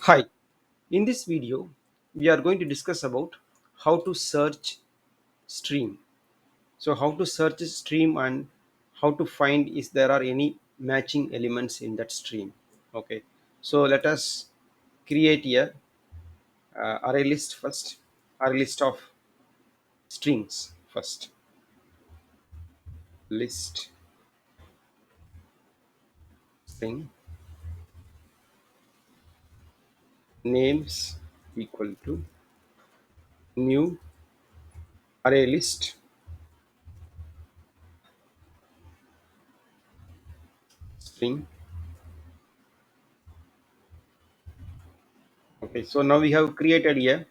Hi, in this video, we are going to discuss about how to search stream. So how to search a stream and how to find if there are any matching elements in that stream. Okay, so let us create a array list first, array list of strings first. List string names equal to new array list string. Okay, so now we have created a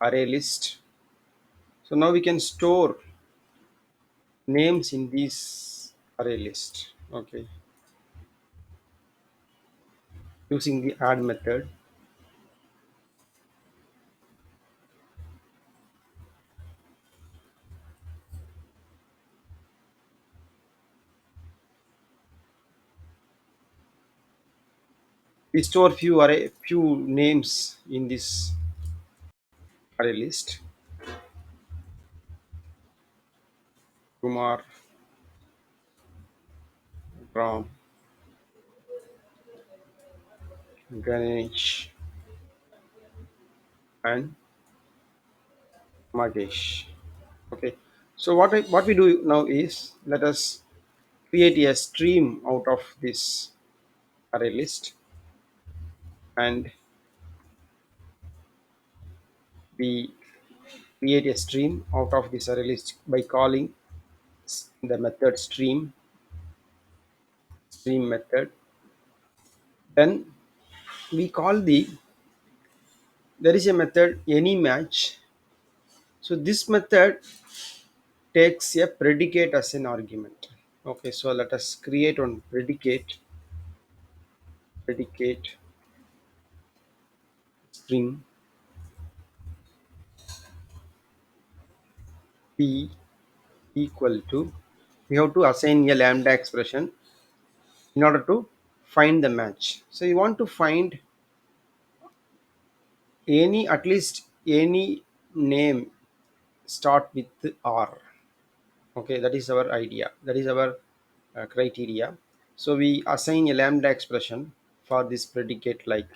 array list. So now we can store names in this array list. Okay, using the add method. We store few names in this array list. Kumar, Ram, Ganesh, and Magesh. Okay, so what we do now is let us create a stream out of this array list, and we create a stream out of this array list by calling the method stream method. Then we call there is a method any match. So this method takes a predicate as an argument. Okay, so let us create one predicate string p equal to, we have to assign a lambda expression in order to find the match. So you want to find any, at least any name start with R. Okay, that is our idea, that is our criteria. So we assign a lambda expression for this predicate, like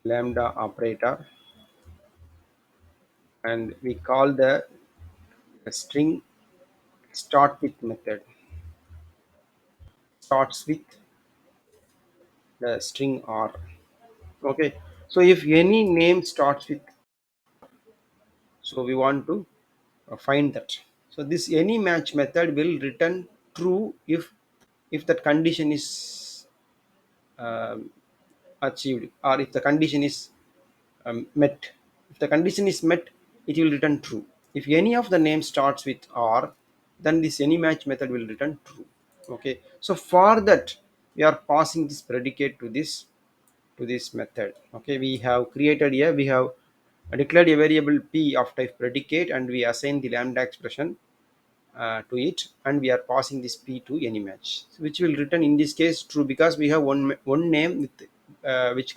lambda operator, and we call the string start with method starts with the string R. Okay, so if any name starts with, so we want to find that. So this any match method will return true if that condition is um, achieved, or if the condition is met. If the condition is met, it will return true. If any of the names starts with R, then this any match method will return true. Okay, so for that we are passing this predicate to this method. Okay, we have created here, we have declared a variable p of type predicate, and we assign the lambda expression to it, and we are passing this p to any match, which will return in this case true, because we have one name with which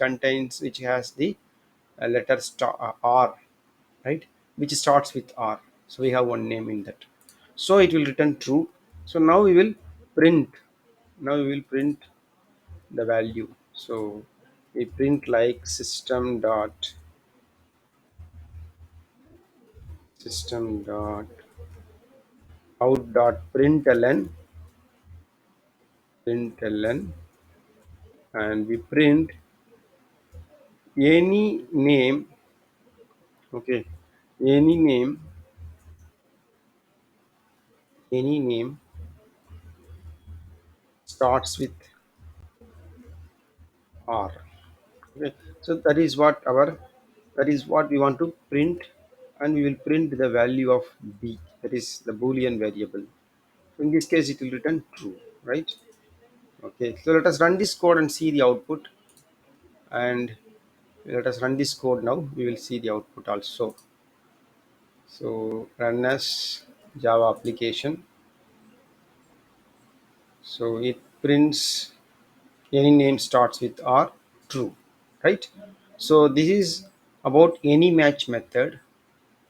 has the letter R, right, which starts with R. So we have one name in that, so it will return true. So now we will print, now we will print the value. So we print like system.out.println, and we print any name. Okay, any name, any name starts with R. Okay, so that is what we want to print, and we will print the value of b, that is the boolean variable. In this case it will return true, right? Okay, so let us run this code and see the output, and let us run this code now, we will see the output also. So run as Java application. So it prints any name starts with R, true, right? So this is about any match method.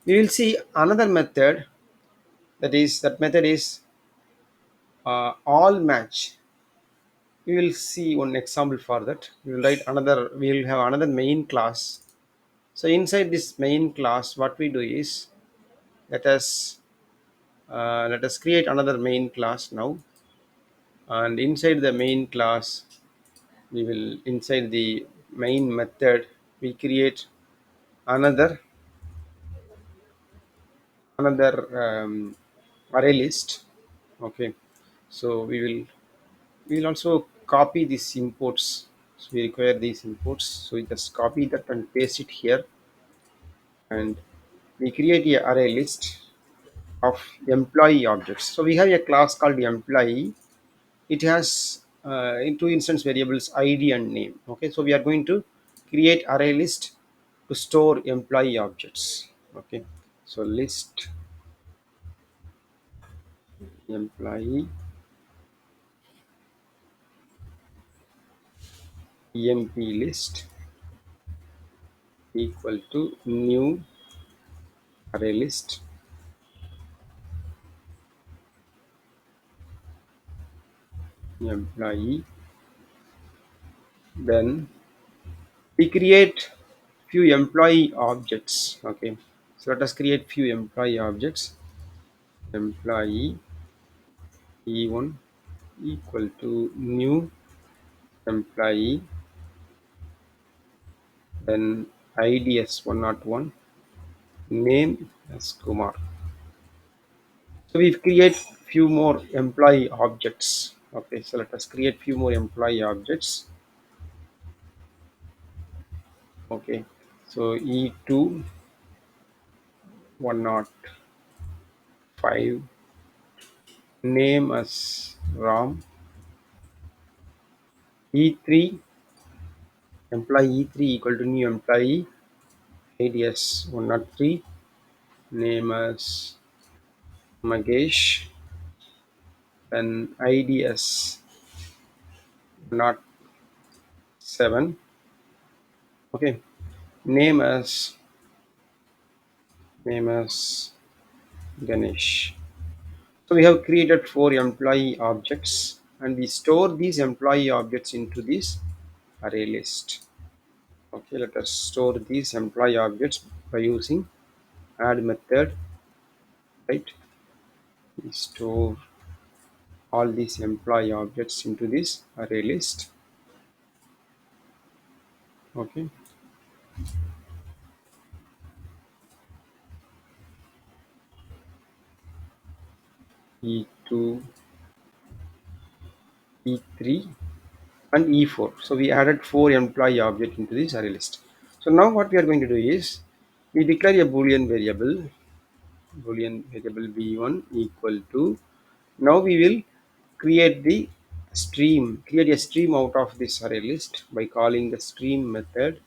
We will see another method, that method is all match. We will see one example for that. We will have another main class. So inside this main class, what we do is, let us let us create another main class now, and inside the main class, we will inside the main method we create another array list. Okay, so we will also copy these imports. So we require these imports, so we just copy that and paste it here, and we create a array list of employee objects. So we have a class called employee. It has in two instance variables, id and name. Okay, so we are going to create array list to store employee objects. Okay, so list employee emp list equal to new array list employee. Then we create few employee objects. Okay, so let us create few employee objects. Employee e1 equal to new employee, then id as 101, name as Kumar. So we create few more employee objects. Okay, so let us create few more employee objects. Okay, so e2 105, name as Ram. E3, employee E3 equal to new employee, id as 103, name as Magesh, then id as 107. Okay, name as name as Ganesh. So we have created four employee objects, and we store these employee objects into this array list. Okay, let us store these employee objects by using add method, right? We store all these employee objects into this array list. Okay, E2, E3, and E4. So we added four employee object into this array list. So now what we are going to do is, we declare a boolean variable b1 equal to, now we will create a stream out of this array list by calling the stream method,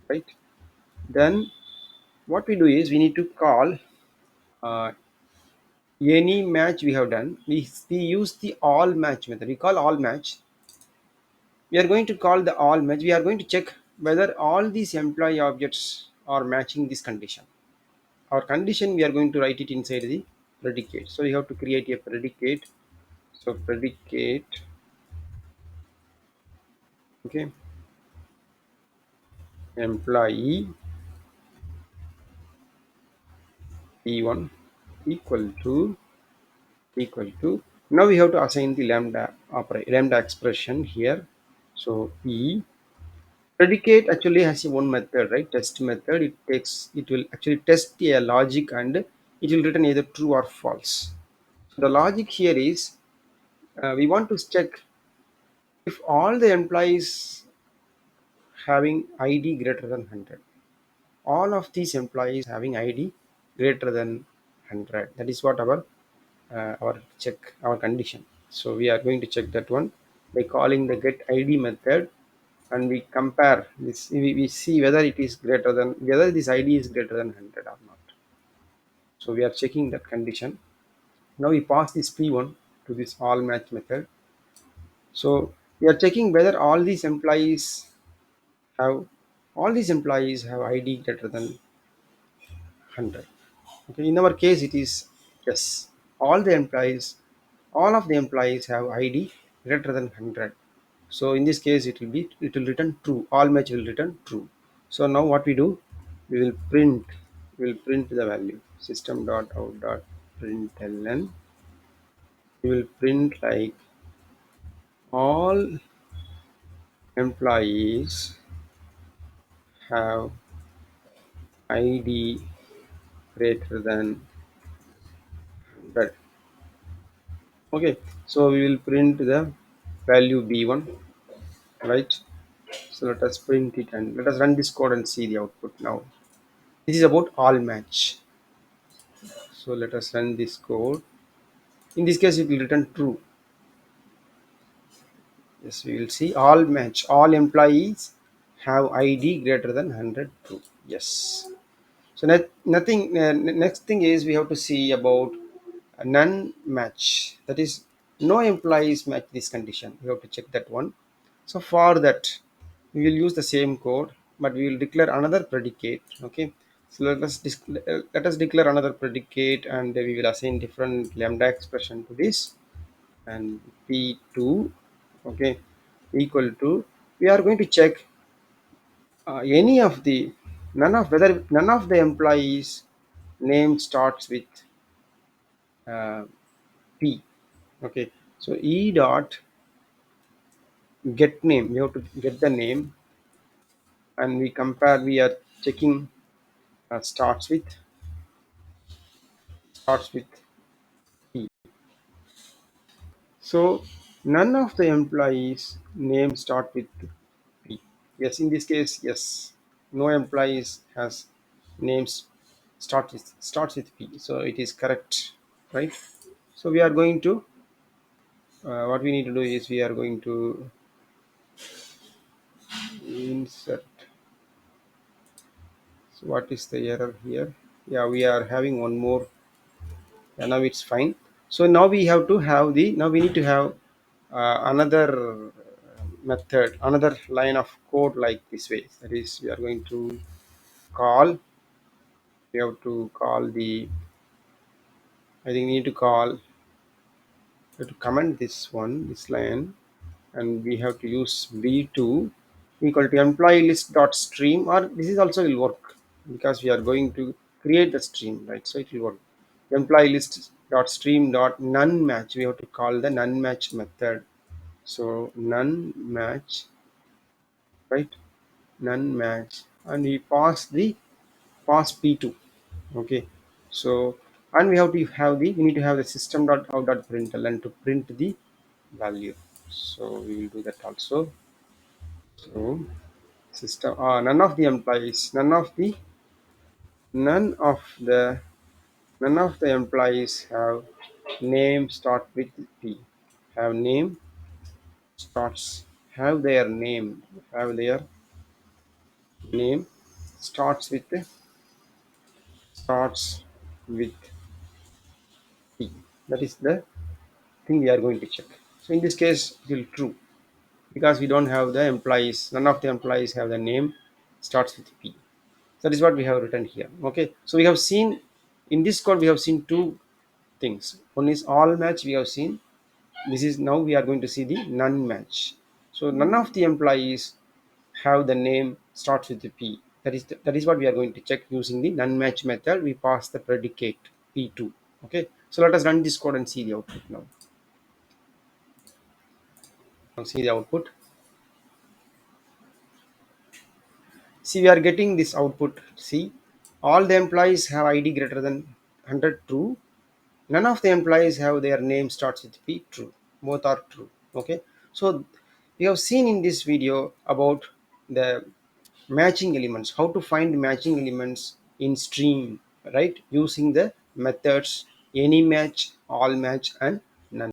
right? Then what we do is, we need to call uh, any match we have done. We use the all match method. We call all match. We are going to call the all match. We are going to check whether all these employee objects are matching this condition. Our condition, we are going to write it inside the predicate. So we have to create a predicate. So predicate, okay, employee p1 equal to now we have to assign the lambda expression here. So e predicate actually has a one method, right? Test method. It will actually test a logic, and it will return either true or false. So the logic here is, we want to check if all the employees having id greater than 100, all of these employees having id greater than 100. That is what our condition. So we are going to check that one by calling the get id method, and we compare this. We see whether it is greater than, whether this id is greater than 100 or not. So we are checking that condition. Now we pass this p1 to this all match method. So We are checking whether have all these employees have ID greater than 100. Okay, in our case it is yes. All the employees, all of the employees have ID greater than 100. So in this case it will return true. All match will return true. So now what we do, we will print the value system dot out dot println. We will print like all employees have ID greater than 100. Okay, so we will print the value b1, right? So let us print it and let us run this code and see the output now. This is about all match. So let us run this code. In this case, it will return true. Yes, we will see all match. All employees have ID greater than 100 true. Yes. So nothing. Next thing is we have to see about a none match. That is, no employees match this condition. We have to check that one. So for that, we will use the same code, but we will declare another predicate. Okay. So let us declare another predicate, and we will assign different lambda expression to this, and p2, okay, equal to. We are going to check any of the none of the employees name starts with uh, p. Okay, so e dot get name, we have to get the name, and we compare. We are checking starts with p. So none of the employees name start with p. Yes, in this case, yes, no employees has names starts with p. So it is correct, right? So we are going to what we need to do is we are going to insert. So what is the error here? Yeah, we are having one more. Yeah, now it's fine. So now we have to have the now we need to have another method, another line of code like this way. That is, we are going to call. We have to call the. I think we need to call. We have to comment this one, this line, and we have to use v2 equal to employee list dot stream, or this is also will work because we are going to create the stream, right? So it will work. Employee list dot stream dot none match, we have to call the none match method. So none match, right? None match, and we pass p2. Okay, so and we need to have the system dot out dot println to print the value. So we will do that also. So system none of the none of the employees have name start with p. Have name starts have their name have their name starts with starts with p. That is the thing we are going to check. So in this case it will true because we don't have the employees, none of the employees have the name starts with p. That is what we have written here. Okay, so we have seen in this code we have seen two things. One is all match, we have seen. This is now we are going to see the none match. So none of the employees have the name starts with the p. That is what we are going to check using the none match method. We pass the predicate p2. Okay, so let us run this code and see the output now. Now see the output. See, we are getting this output. See, all the employees have ID greater than 100 true. None of the employees have their name starts with p true. Both are true. Okay, so we have seen in this video about the matching elements, how to find matching elements in stream, right? Using the methods any match, all match, and